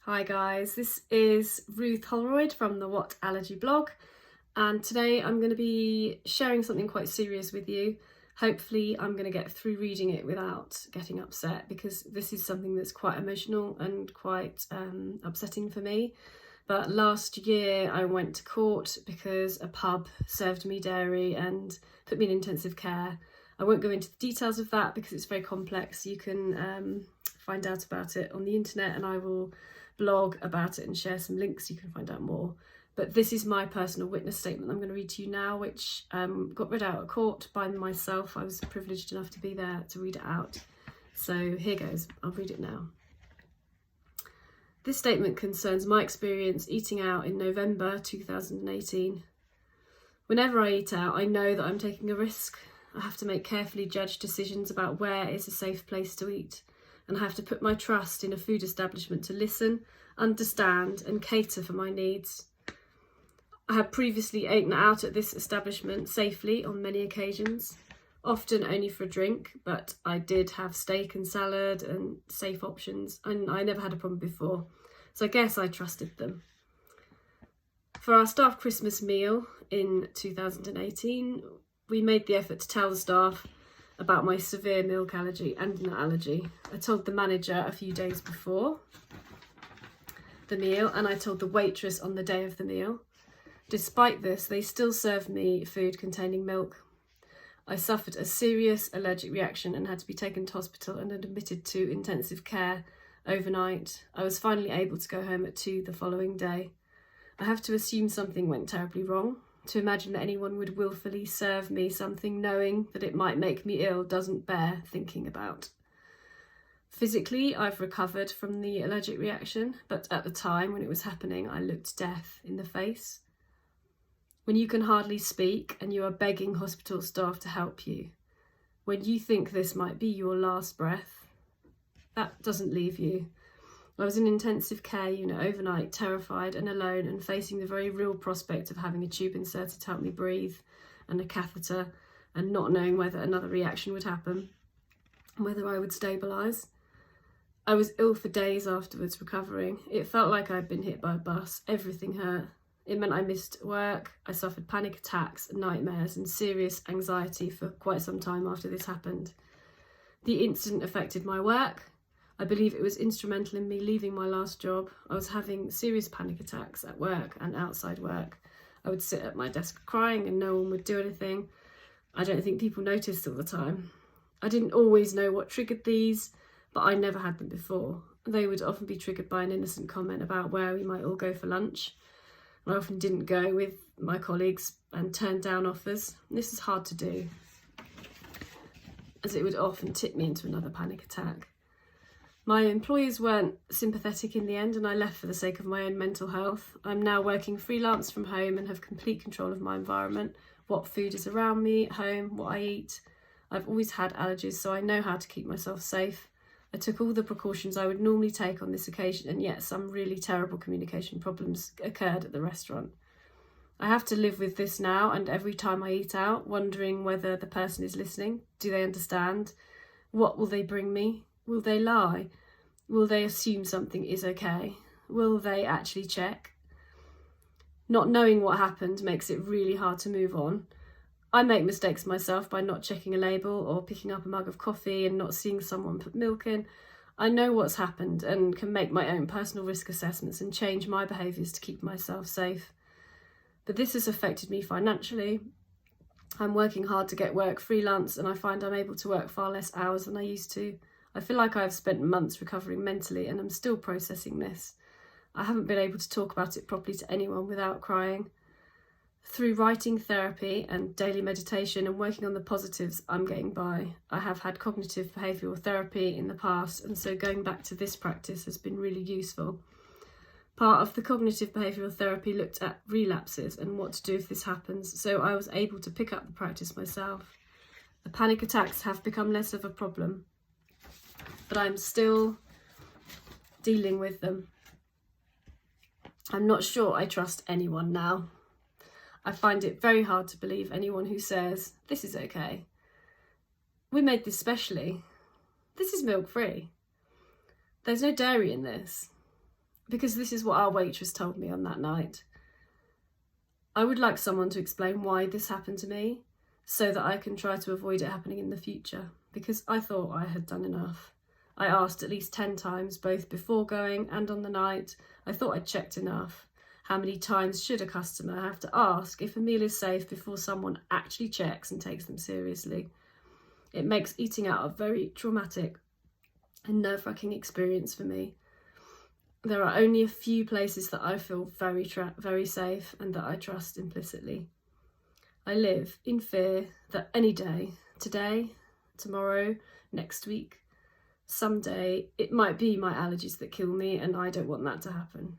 Hi guys, this is Ruth Holroyd from the What Allergy blog, and today I'm going to be sharing something quite serious with you. Hopefully I'm going to get through reading it without getting upset, because this is something that's quite emotional and quite upsetting for me. But last year I went to court because a pub served me dairy and put me in intensive care. I won't go into the details of that because it's very complex. You can find out about it on the internet, and I will blog about it and share some links so you can find out more. But this is my personal witness statement I'm going to read to you now, which got read out at court by myself. I was privileged enough to be there to read it out. So here goes, I'll read it now. This statement concerns my experience eating out in November 2018. Whenever I eat out, I know that I'm taking a risk. I have to make carefully judged decisions about where is a safe place to eat, and I have to put my trust in a food establishment to listen, understand and cater for my needs. I have previously eaten out at this establishment safely on many occasions, often only for a drink, but I did have steak and salad and safe options, and I never had a problem before, so I guess I trusted them. For our staff Christmas meal in 2018, we made the effort to tell the staff about my severe milk allergy and nut allergy. I told the manager a few days before the meal, and I told the waitress on the day of the meal. Despite this, they still served me food containing milk. I suffered a serious allergic reaction and had to be taken to hospital and admitted to intensive care overnight. I was finally able to go home at 2 the following day. I have to assume something went terribly wrong. To imagine that anyone would willfully serve me something knowing that it might make me ill doesn't bear thinking about. Physically, I've recovered from the allergic reaction, but at the time when it was happening, I looked death in the face. When you can hardly speak and you are begging hospital staff to help you, when you think this might be your last breath, that doesn't leave you. I was in an intensive care unit overnight, terrified and alone, and facing the very real prospect of having a tube inserted to help me breathe and a catheter, and not knowing whether another reaction would happen and whether I would stabilise. I was ill for days afterwards, recovering. It felt like I'd been hit by a bus. Everything hurt. It meant I missed work. I suffered panic attacks, nightmares and serious anxiety for quite some time after this happened. The incident affected my work. I believe it was instrumental in me leaving my last job. I was having serious panic attacks at work and outside work. I would sit at my desk crying and no one would do anything. I don't think people noticed all the time. I didn't always know what triggered these, but I never had them before. They would often be triggered by an innocent comment about where we might all go for lunch. I often didn't go with my colleagues and turned down offers. This is hard to do, as it would often tip me into another panic attack. My employers weren't sympathetic in the end, and I left for the sake of my own mental health. I'm now working freelance from home and have complete control of my environment, what food is around me at home, what I eat. I've always had allergies, so I know how to keep myself safe. I took all the precautions I would normally take on this occasion, and yet some really terrible communication problems occurred at the restaurant. I have to live with this now, and every time I eat out, wondering whether the person is listening. Do they understand? What will they bring me? Will they lie? Will they assume something is okay? Will they actually check? Not knowing what happened makes it really hard to move on. I make mistakes myself by not checking a label or picking up a mug of coffee and not seeing someone put milk in. I know what's happened and can make my own personal risk assessments and change my behaviours to keep myself safe. But this has affected me financially. I'm working hard to get work freelance, and I find I'm able to work far less hours than I used to. I feel like I've spent months recovering mentally, and I'm still processing this. I haven't been able to talk about it properly to anyone without crying. Through writing, therapy and daily meditation and working on the positives, I'm getting by. I have had cognitive behavioural therapy in the past, and so going back to this practice has been really useful. Part of the cognitive behavioural therapy looked at relapses and what to do if this happens, so I was able to pick up the practice myself. The panic attacks have become less of a problem, but I'm still dealing with them. I'm not sure I trust anyone now. I find it very hard to believe anyone who says, this is okay. We made this specially. This is milk-free. There's no dairy in this. because this is what our waitress told me on that night. I would like someone to explain why this happened to me so that I can try to avoid it happening in the future, because I thought I had done enough. I asked at least 10 times, both before going and on the night. I thought I'd checked enough. How many times should a customer have to ask if a meal is safe before someone actually checks and takes them seriously? It makes eating out a very traumatic and nerve-wracking experience for me. There are only a few places that I feel very safe and that I trust implicitly. I live in fear that any day, today, tomorrow, next week, someday, it might be my allergies that kill me, and I don't want that to happen.